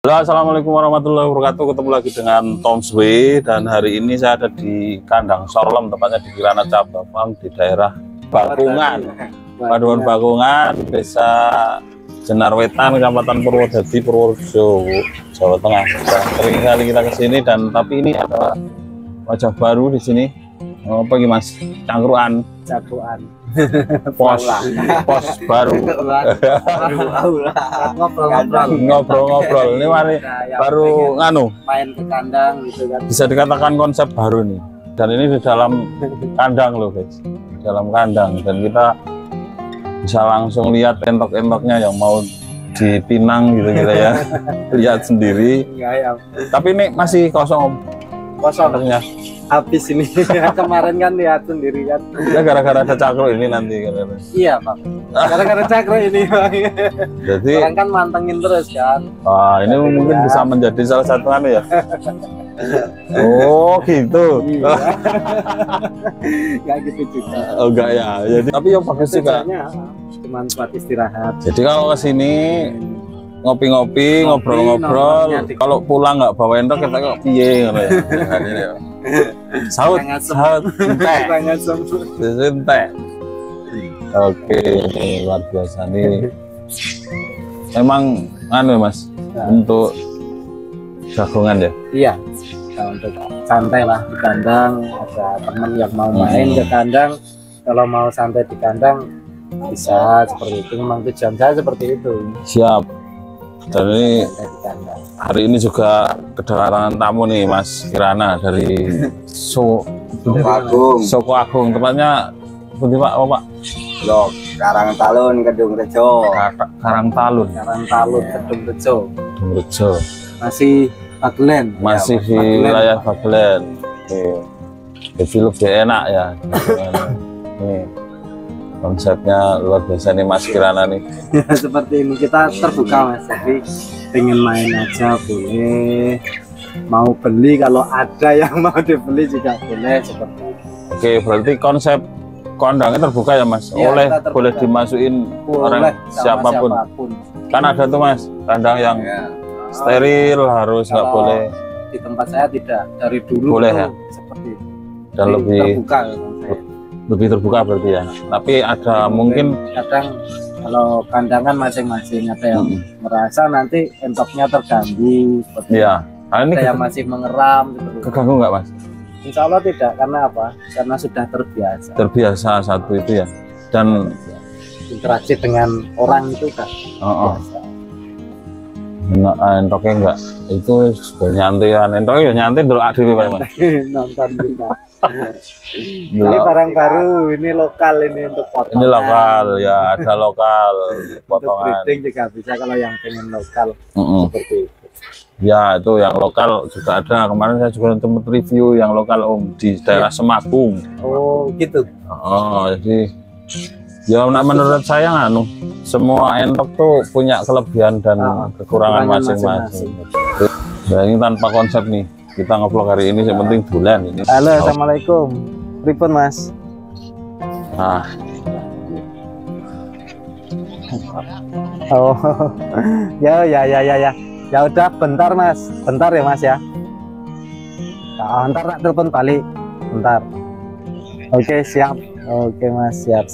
Halo, assalamualaikum warahmatullahi wabarakatuh. Ketemu lagi dengan Tom Swe, dan hari ini saya ada di kandang Sorlem, tepatnya di Kirana Cabang di daerah Bakungan, Paduan Bakungan, Desa Jenar Wetan, Kecamatan Purwodadi, Purworejo, Jawa Tengah. Sering kali kita ke sini, dan tapi ini ada wajah baru di sini. Apa gimana, Mas? Cangkruan. Pos baru. Ngobrol-ngobrol. Ini mari baru main ke kandang gitu kan. Bisa dikatakan konsep baru nih. Dan ini di dalam kandang loh, guys. Di dalam kandang, dan kita bisa langsung lihat entok-entoknya yang mau dipinang gitu ya. Lihat sendiri. Tapi ini masih kosong, Om. Kosong ya. Habis ini. Kemarin kan lihat sendiri kan. Ya gara-gara ada cakro ini nanti kan. Iya, Pak. Gara-gara cakro ini, Pak. Jadi orang kan mantengin terus kan. Wah, ini mungkin bisa menjadi salah satu ya. Oh gitu. Iya. Gak gitu juga. Oh enggak ya. Jadi tapi yang bagus juga. Cuman buat istirahat. Jadi kalau ke sini ngopi-ngopi, ngobrol-ngobrol. Kalau pulang nggak bawa entok, kita kok piye ngono ya. Saut, teh. Oke, luar biasa nih. Emang Mas, untuk jagongan ya? Iya. Untuk santai lah di kandang, ada teman yang mau main ke kandang, kalau mau santai di kandang bisa seperti itu. Memang tujuan saya seperti itu. Siap. Dan ini hari ini juga kedatangan tamu nih, Mas Kirana dari Soko Agung, tempatnya seperti Pak, Pak? Blok Karang Talun, Kedung Rejo. Karang Talun, Kedung Rejo. Masih Bagelen. Masih di wilayah Bagelen. Oke. Lebih enak ya. Nih. Konsepnya luar biasa nih, Mas Kirana nih. Ya, seperti ini kita terbuka, Mas. Jadi pengen main aja boleh, mau beli kalau ada yang mau dibeli juga boleh, seperti itu. Oke, berarti konsep kandangnya terbuka ya, Mas? Ya, boleh dimasukin orang siapapun. Kan ada tuh, Mas, kandang yang steril, harus nggak boleh. Di tempat saya tidak, dari dulu boleh ya, seperti itu. Dan lebih terbuka. Lebih terbuka berarti ya. Tapi ada mungkin kadang kalau kandangan masing-masing ada yang merasa nanti entoknya terganggu seperti iya. Ini ada yang masih mengeram gitu. Keganggu nggak, Mas? Insya Allah tidak, karena apa? Karena sudah terbiasa. Terbiasa satu itu ya. Dan interaksi dengan orang itu kan biasa. Entoknya enggak, itu nyantai ya. Entoknya ya nyantai dulu adewe, Pak, Mas. Nonton juga. Ini barang baru, ini lokal, ini untuk potongan. Ini lokal ya, ada lokal potongan. Breeding juga bisa kalau yang pengen lokal seperti itu. Ya, itu yang lokal juga ada. Kemarin saya juga sempat review yang lokal, Om, di daerah Semakung. Oh gitu. Oh, jadi ya menurut saya semua entok tuh punya kelebihan dan kekurangan masing-masing. Nah, ini tanpa konsep nih. Kita ngevlog hari ini, yang penting bulan ini. Halo, assalamualaikum. Pripun, Mas? Nah. Oh, ya. Ya udah, bentar, Mas. Bentar ya, Mas ya. Nah, ntar nak telepon balik. Bentar. Oke, siap. Oke, Mas, siap.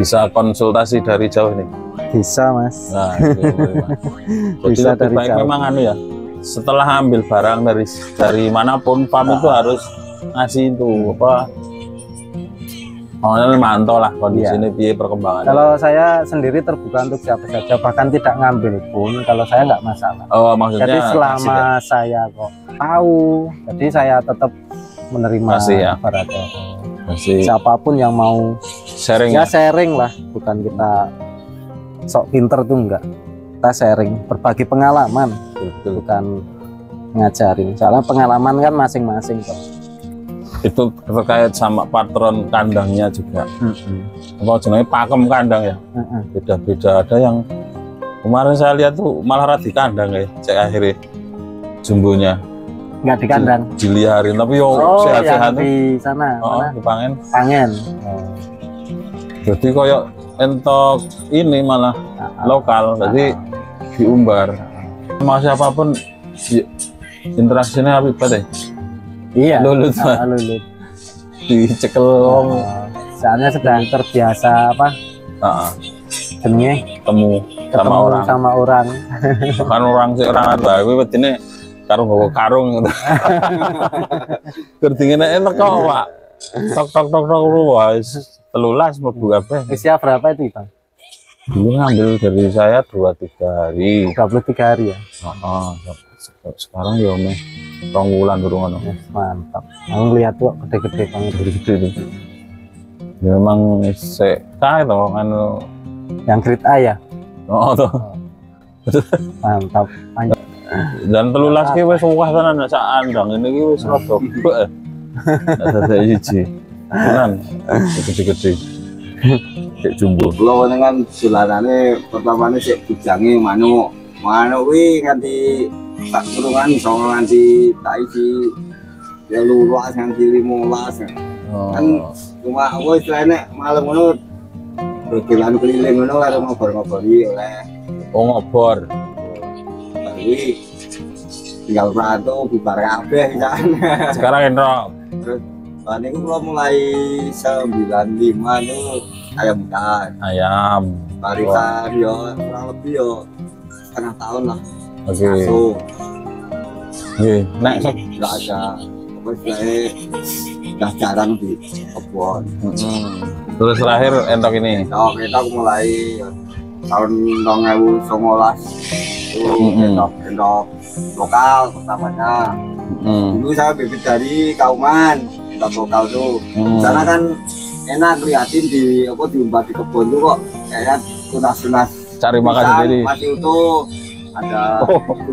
Bisa konsultasi dari jauh nih. Bisa, Mas. Nah, bisa dari jauh. Memang ya, setelah ambil barang dari manapun, farm itu harus ngasih itu apa? Mantau lah kondisi ini, piye perkembangan. Kalau saya sendiri terbuka untuk siapa saja, bahkan tidak ngambil pun, kalau saya nggak masalah. Oh, maksudnya jadi selama saya kok tahu, jadi saya tetap menerima ya. Siapapun yang mau sharing ya sharing lah, bukan kita sok pinter tuh, enggak. Kita sharing, berbagi pengalaman. Betul. Bukan ngajarin, soalnya pengalaman kan masing-masing kok. Itu terkait sama patron kandangnya juga. Apa jenenge pakem kandang ya? Beda-beda. Ada yang kemarin saya lihat tuh malah di kandang ya, cek akhirnya jumbonya. Nggak di kandang. Diliharin, tapi sehat-sehat di sana. Di Pangen. Pangen. Jadi koyok entok ini malah lokal, jadi diumbar. Mau siapapun interaksinya apa deh? Iya. Lulut, Lulut. dicekel. Soalnya sedang terbiasa apa? Jenenge Ketemu sama orang. Kan orang sih orang ada, gue ini karung bawa karung gitu. Kerjanya enak kok pak. Tok lu wis 13 mau apa? Usia berapa itu Bang? Dulu ngambil dari saya 2-3 hari. 33 hari ya. Sekarang ya meh 2 bulan durungan. Mantap. Aku lihat tuh gede-gede banget. Gede itu. Ya memang kayak toh anu yang grade A ya. tuh. Mantap. Dan 13 ki wis wah tenan sak andang ini ki wis rada bek. Ada siji. Tenan gede-gede. Kayak jumbo. Kulo dengan sulanane pertamane sik bujange manuk kuwi nganti tak kurungan iso nganti tak isi ya luas nganti 15 kan cuma aku istilahnya malam ngono dodolan keliling ngono karo ngobrol-ngobroli oleh ngobor tapi tinggal ratu bubar kabeh kan sekarang enrok terus niku kulo mulai 95 niku ayam barisan yo kurang lebih yo setengah tahun lah. Oke. Oke. Nek nggak ada apa istilahnya udah jarang di kebun. Terus terakhir entok ini. Kita mulai tahun 2019 entok lokal pertamanya. Dulu saya bibit dari Kauman entok lokal tuh. Karena kan enak liatin di apa diumbar di kebun tuh kok kayak tunas-tunas cari makan sendiri. Masih utuh ada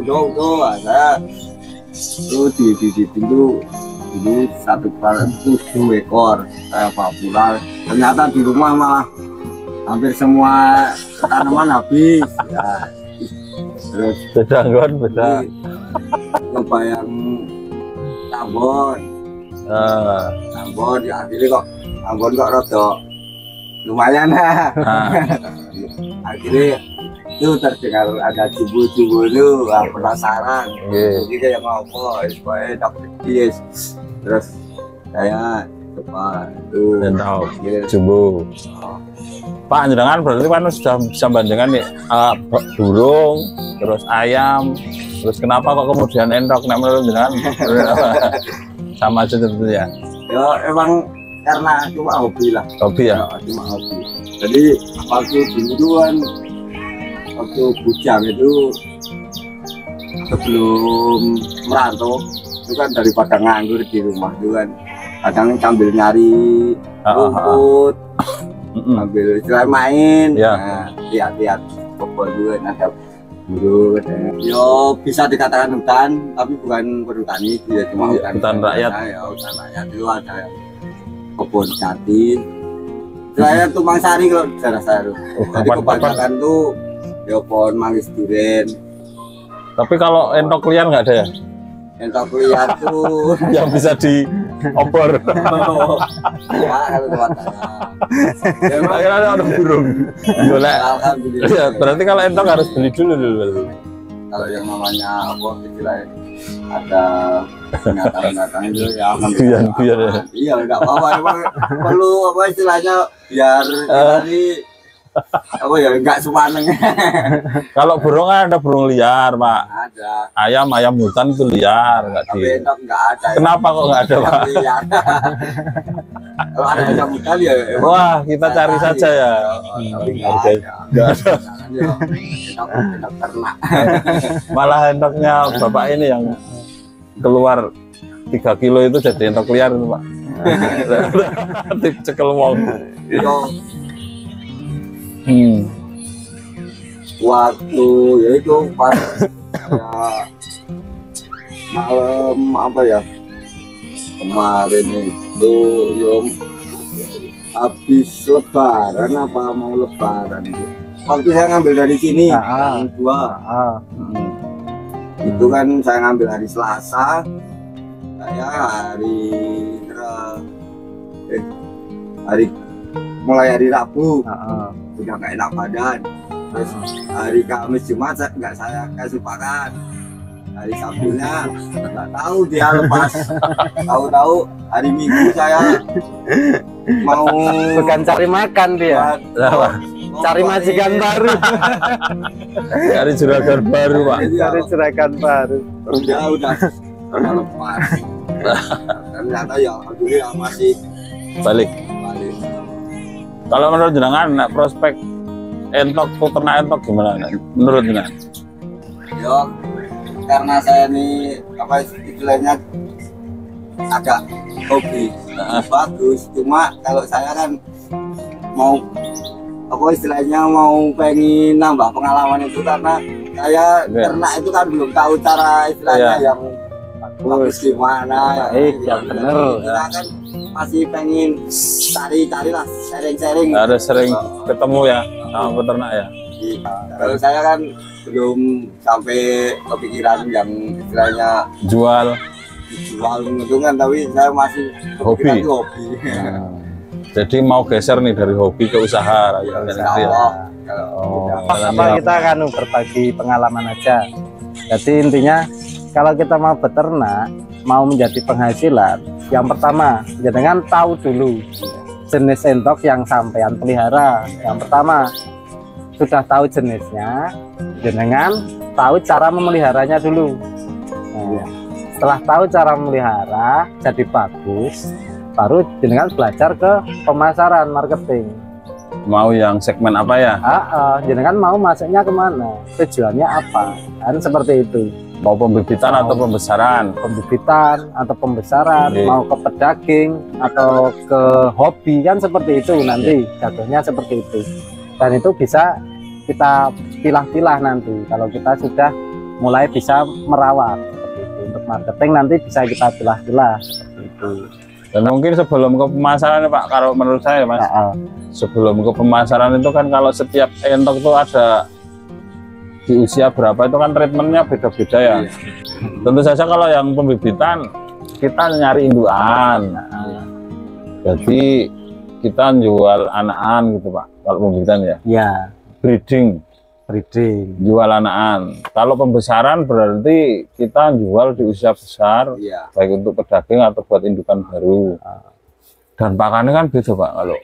utuh ada tuh di pintu ini 1 per 7 ekor kayak Pak. Ternyata di rumah malah hampir semua tanaman habis ya. Terus beda coba yang Ambon ya akhirnya kok Ambon kok rada lumayan akhirnya itu terdengar ada jumbo-jumbo itu penasaran jadi kayak ngopo supaya dapat terus saya coba itu jumbo Pak jenengan berarti kan sudah bisa bandingkan nih burung terus ayam terus kenapa kok kemudian entok menurut jenengan sama aja tentunya ya emang karena cuma hobi lah cuma hobi jadi waktu dulu kan waktu bujang itu sebelum merantau itu kan daripada nganggur di rumah itu kan kadang sambil nyari rumput sambil istilah main lihat kebun juga ada burung yo bisa dikatakan hutan tapi bukan perhutani ya cuma hutan rakyat hutan rakyat itu ada kebun jati saya tumpang sari kalau daerah saya tuh jadi kebanyakan tuh ya pohon manggis durian. Tapi kalau entok liar nggak ada ya? Entok liar tuh yang bisa diopor. Ya kalau tempat saya. Ada burung. Boleh. Ya, berarti kalau entok harus beli dulu. Kalau yang namanya apa istilahnya ada binatang itu ya biar ya. Iya nggak apa-apa perlu apa istilahnya biar dari apa ya nggak sepaneng. Kalau burung kan ada burung liar Pak. Ada. Ayam hutan itu liar nggak di. Nggak ada. Kenapa kok nggak ada Pak? Kalau ada ayam hutan ya. Wah kita cari saja ya. Tapi nggak ada. Entok ternak. Malah entoknya bapak ini yang keluar 3 kilo itu jadi entok liar itu Pak. Cekel wong. Waktu ya itu pas malam apa ya kemarin itu habis lebaran apa mau lebaran itu waktu saya ngambil dari sini yang 2 itu kan saya ngambil hari Selasa saya mulai hari Rabu udah gak enak badan Terus hari Kamis Jumat nggak saya kasih pakan. Hari Sabtunya nggak tahu dia lepas. Tahu-tahu hari Minggu saya mau bukan cari makan dia, cari majikan baru. Cari juragan baru, Pak. Cari juragan baru. Udah lepas. Ternyata ya alhamdulillah masih Balik. Kalau menurut jenengan prospek entok peternak entok gimana menurut jenengan? Ya karena saya ini apa istilahnya agak hobi bagus, cuma kalau saya kan mau apa istilahnya mau pengen nambah pengalaman itu karena saya ternak itu kan belum tahu cara istilahnya yang bagus gimana yang bener. Kita kan masih pengen cari lah sharing-sharing. Ada sering ketemu ya sama peternak ya. Kalau saya kan belum sampai kepikiran yang istilahnya Jual untungan, tapi saya masih kepikiran itu hobi. Jadi mau geser nih dari hobi ke usaha. Apa kita kan berbagi pengalaman aja. Jadi intinya kalau kita mau beternak, mau menjadi penghasilan, yang pertama jangan tahu dulu jenis entok yang sampean pelihara. Yang pertama sudah tahu jenisnya, jenengan tahu cara memeliharanya dulu. Nah, setelah tahu cara memelihara jadi bagus, baru jenengan belajar ke pemasaran marketing. Mau yang segmen apa ya? Jenengan mau masuknya kemana, tujuannya apa, kan seperti itu. Mau pembibitan atau pembesaran? Pembibitan atau pembesaran, mau ke pedaging atau ke hobi, kan seperti itu nanti jatuhnya seperti itu. Dan itu bisa kita pilah-pilah nanti kalau kita sudah mulai bisa merawat seperti itu. Untuk marketing nanti bisa kita pilah-pilah seperti itu. Dan mungkin sebelum ke pemasaran Pak, kalau menurut saya Mas, sebelum ke pemasaran itu kan kalau setiap entok itu ada di usia berapa itu kan treatmentnya beda-beda ya. Tentu saja kalau yang pembibitan kita nyari indukan, jadi kita jual anakan gitu Pak. Kalau pembibitan ya. Ya. Breeding. Jual anakan. Kalau pembesaran berarti kita jual di usia besar, baik untuk pedaging atau buat indukan baru. Dan pakannya kan beda Pak kalau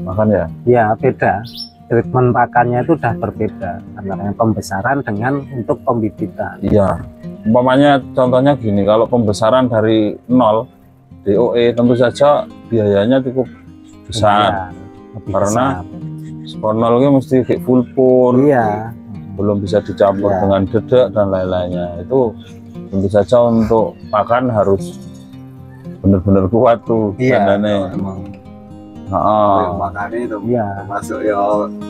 makan ya. Ya beda. Treatment pakannya itu sudah berbeda antara yang pembesaran dengan untuk pembibitan. Iya. Umpamanya contohnya gini, kalau pembesaran dari nol DOE tentu saja biayanya cukup besar. Karena sponol itu mesti kayak full pur, belum bisa dicampur dengan dedek dan lain-lainnya. Itu tentu saja untuk pakan harus benar-benar kuat tuh dananya. Makannya itu masuk ya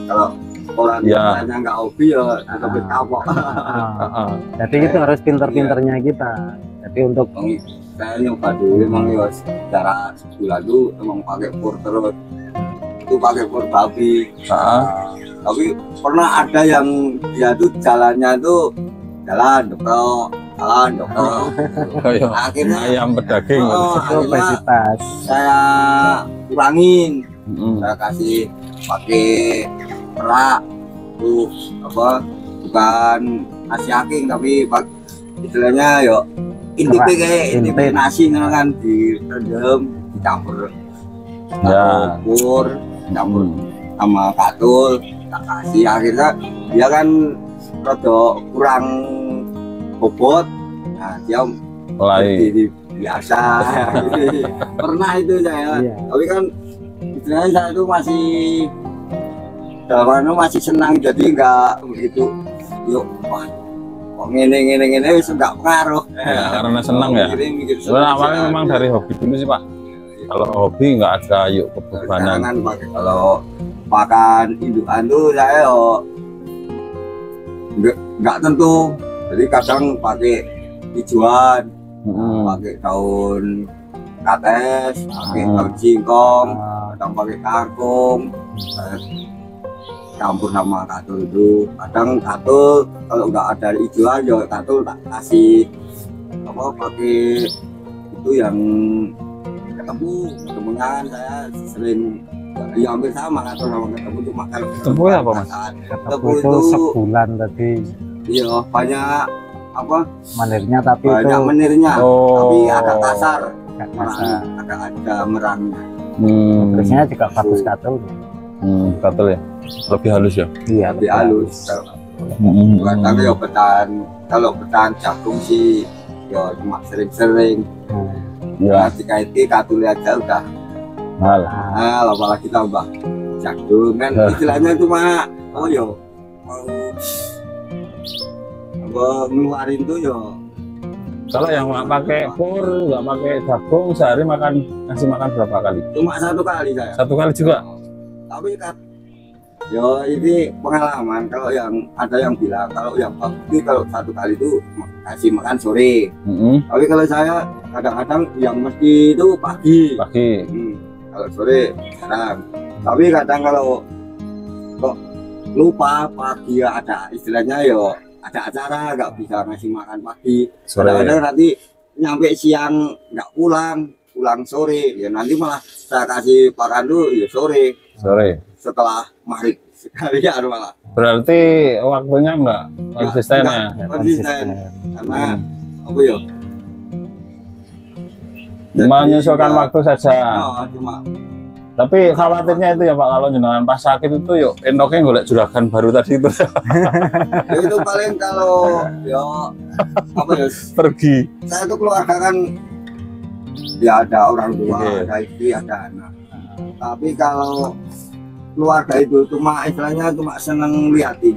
kalau orang yang nggak hobi ya lebih kapok. Jadi itu harus pinter-pinternya kita. Jadi untuk saya nyoba dulu emang ya secara sebulan tuh emang pakai pur terus. Itu pakai pur babi. Tapi pernah ada yang dia tuh jalannya tuh jalan dokter. Akhirnya ayam pedaging obesitas. Saya kurangin. Saya kasih pakai perak tuh apa bukan nasi aking tapi istilahnya yo intipe kayak intipe nasi kan direndam dicampur pur campur sama katul tak kasih, akhirnya dia kan rada kurang bobot. Nah dia mulai biasa. Pernah itu saya tapi kan istilahnya saya itu masih dalam masih senang, jadi enggak begitu yuk wah kok ngene wis enggak pengaruh karena senang ya. Sebenarnya awalnya memang dari hobi dulu sih Pak. Kalau hobi nggak ada yuk kebebanan. Kalau pakan indukan tuh saya nggak tentu, jadi kadang pakai hijauan, pakai daun kates, pakai daun singkong, kadang pakai kangkung, campur sama katul itu. Kadang katul kalau nggak ada hijauan ya katul tak kasih apa pakai itu yang ketemunya kan saya sering Ya hampir sama kan sama ketemu cuma kalau Tebu apa Mas? Tebu itu sebulan tadi. Iya banyak apa? Menirnya tapi Banyak itu menirnya, Oh. tapi agak kasar. agak kasar. Agak ada merangnya. Terusnya juga bagus katul. Katul ya. Lebih halus ya. Iya, Lebih halus. Tapi ya kalau betan jagung sih ya cuma sering-sering. Ya. Jika itu katul aja udah. Malah. Apalagi tambah jagung kan istilahnya cuma oh yo mau ngeluarin tuh yo. Kalau yang nggak pakai pur, nggak pakai jagung, sehari ngasih makan berapa kali? Cuma 1 kali saya. 1 kali juga. Tapi kan yo ini pengalaman kalau yang ada yang bilang kalau yang bagus kalau 1 kali itu kasih makan sore. Tapi kalau saya kadang-kadang yang mesti itu pagi. Kalau sore jarang. Tapi kadang kalau kok lupa pagi ya ada istilahnya yo ada acara nggak bisa ngasih makan pagi. Kadang-kadang nanti nyampe siang nggak pulang sore ya nanti malah saya kasih makan dulu ya sore setelah maghrib sekali ya malah. Berarti waktunya enggak konsisten ya? Konsisten karena apa ya? Menyesuaikan waktu saja. Cuma. Tapi khawatirnya itu ya Pak, kalau jenengan pas sakit itu yuk endoknya golek juragan baru tadi itu. Ya itu paling kalau ya apa ya pergi. Saya tuh keluarga kan ya ada orang tua, ada istri, ada anak. Tapi kalau keluarga itu cuma istilahnya cuma seneng liatin.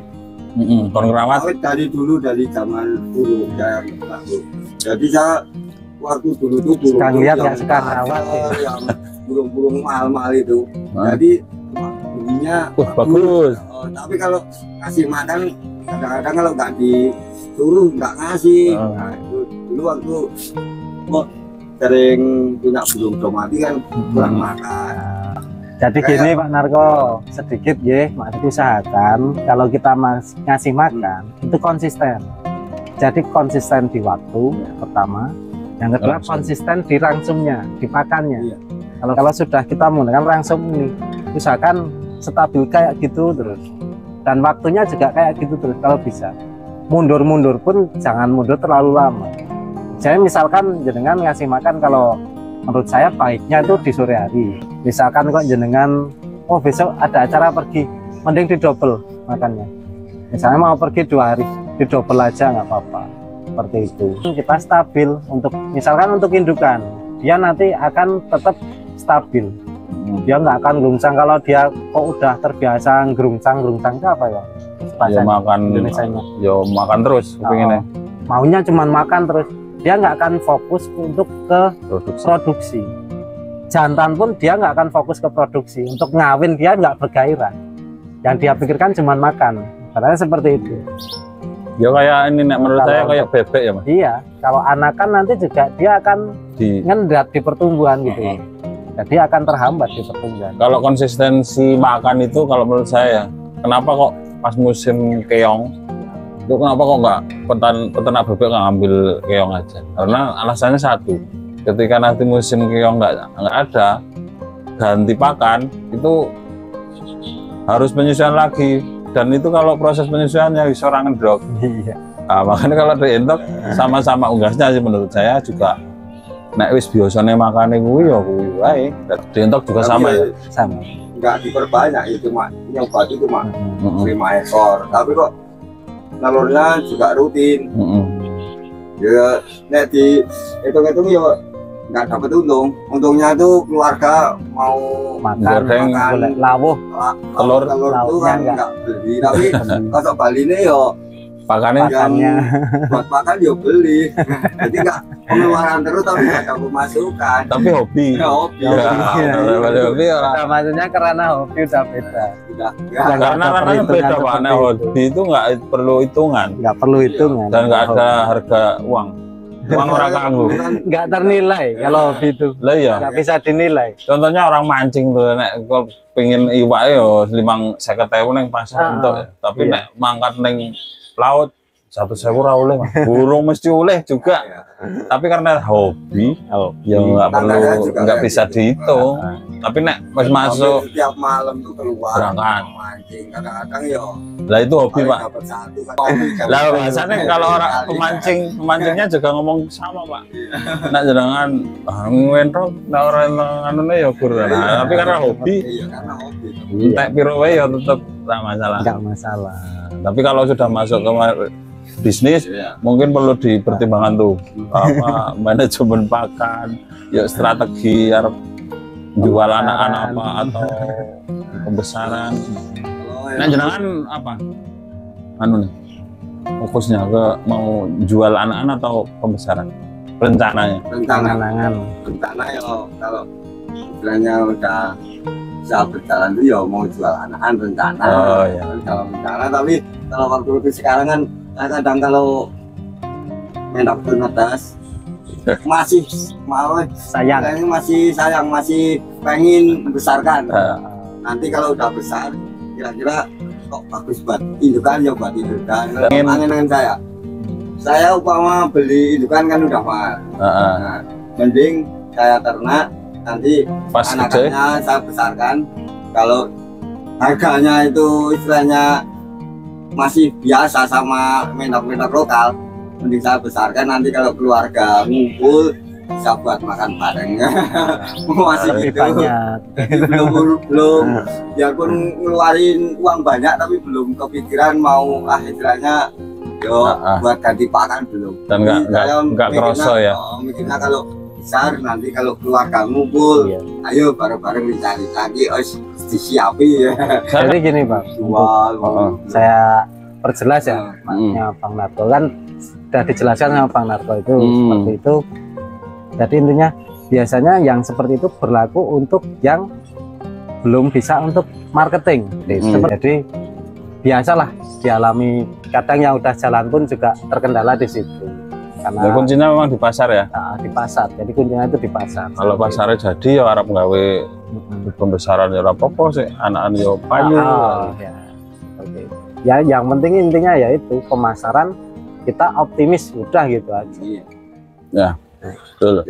Kon ngerawat. Dari dulu dari zaman dulu saya lalu. Jadi saya waktu dulu tuh sekarang lihat nggak sekarang rawat yang burung-burung mahal-mahal itu. Jadi bunyinya bagus. Tapi kalau kasih makan kadang-kadang kalau nggak disuruh nggak ngasih. Nah, itu dulu waktu sering punya burung domati kan kurang makan. Jadi gini Pak Narko, sedikit ya, maksudnya usahakan kalau kita ngasih makan itu konsisten. Jadi konsisten di waktu pertama, yang kedua konsisten di rangsumnya, di pakannya. Kalau sudah kita menggunakan rangsum ini, usahakan stabil kayak gitu terus. Dan waktunya juga kayak gitu terus kalau bisa. Mundur-mundur pun jangan mundur terlalu lama. Saya misalkan jenengan ngasih makan kalau menurut saya baiknya itu di sore hari. Misalkan kok jenengan besok ada acara pergi, mending didobel makannya. Misalnya mau pergi 2 hari, didobel aja nggak apa-apa. Seperti itu. Kita stabil untuk misalkan untuk indukan, dia nanti akan tetap stabil. Dia nggak akan geruncang. Kalau dia kok udah terbiasa geruncang itu apa ya? Ya makan Indonesianya. Ya makan terus kepinginnya. Maunya cuman makan terus. Dia nggak akan fokus untuk ke produksi. Jantan pun dia nggak akan fokus ke produksi. Untuk ngawin dia nggak bergairah. Yang dia pikirkan cuma makan. Katanya seperti itu. Ya kayak ini menurut saya kayak bebek ya Mas. Iya. Kalau anakan nanti juga dia akan ngendrat di pertumbuhan gitu. Jadi akan terhambat di pertumbuhan. Kalau konsistensi makan itu kalau menurut saya, kenapa kok pas musim keong itu kenapa kok nggak peternak bebek nggak ambil keong aja? Karena alasannya satu, ketika nanti musim keong nggak ada, ganti pakan itu harus penyesuaian lagi, dan itu kalau proses penyesuaiannya bisa orang ngedrop. Iya. Nah, makanya kalau dientok sama-sama unggasnya sih menurut saya juga. Nek wis biasane makane kuwi ya kuwi wae. Dientok juga sama ya. Sama. Enggak diperbanyak itu cuma nyoba itu cuma 5 ekor. Tapi kok telurnya juga rutin. Ya nek di hitung-hitung ya enggak dapat untung. Untungnya itu keluarga mau makan lawuh telur itu kan enggak beli. Tapi kalau baline ya pakannya buat makan ya beli. Jadi enggak pengeluaran terus tapi nggak ada pemasukan. Tapi hobi. Ya, hobi. Hobi orang. Maksudnya karena hobi udah beda. Karena beda Pak. Nah, hobi itu nggak perlu hitungan. Nggak perlu hitungan. Dan nggak ada harga uang. Uang orang kanggo. Nggak ternilai kalau hobi itu. Lah iya. Nggak bisa dinilai. Contohnya orang mancing tuh, nek kalau pengen iwak yo 50.000 neng pasar untuk. Tapi nek mangkat neng laut 100.000 ora oleh, Mas. Burung mesti oleh juga. Tapi karena hobi, ya nggak perlu, nggak bisa dihitung. Tapi nek pas masuk setiap malam tuh keluar berangkat mancing, kadang-kadang ya. Lah itu hobi, Pak. Dapat satu kan. Lah biasanya kalau orang pemancingnya juga ngomong sama, Pak. Nak jenengan ngentrok, nak orang anune ya gur. Nah, tapi karena hobi, Iya, karena hobi. entek piro wae ya tetep enggak masalah. Enggak masalah. Tapi kalau sudah masuk ke bisnis, mungkin perlu dipertimbangkan tuh apa manajemen pakan, ya strategi harap jual anak-anak apa atau pembesaran. Nah jenengan apa? Anu nih fokusnya ke mau jual anak-anak atau pembesaran? Rencananya? Rencana ya kalau istilahnya udah bisa berjalan tuh ya mau jual anakan rencana. Oh iya. Kalau rencana, tapi kalau waktu sekarang kan kadang kalau mendak ternetas masih mau Sayang. masih sayang, masih pengen membesarkan. Nanti kalau udah besar kira-kira kok bagus buat indukan ya buat indukan. Angen saya upama beli indukan kan udah mahal. Nah, mending saya ternak, nanti pas anak-anaknya saya besarkan. Kalau harganya itu istilahnya masih biasa sama mendak-mendak lokal, mending saya besarkan, nanti kalau keluarga ngumpul bisa buat makan bareng. Masih Lebih gitu. banyak. belum ya pun ngeluarin uang banyak tapi belum kepikiran mau istilahnya yo buat ganti pakan belum. Dan nggak kerasa ya. Mikirnya kalau besar nanti kalau keluarga ngumpul, ayo bareng-bareng dicari lagi, disiapi ya. Jadi gini Pak, saya perjelas ya, maknya Bang Narto kan sudah dijelaskan sama Bang Narto itu seperti itu. Jadi intinya biasanya yang seperti itu berlaku untuk yang belum bisa untuk marketing. Jadi biasalah dialami, kadang yang udah jalan pun juga terkendala di situ. Karena ya, kuncinya memang di pasar ya. Di pasar. Jadi kuncinya itu di pasar. Kalau pasarnya jadi ya harap nggawe pembesaran ya apa-apa sih, anak-anak ya payu. Ya. Oke. Ya yang penting intinya yaitu pemasaran kita optimis udah gitu aja. Iya. Ya. Betul.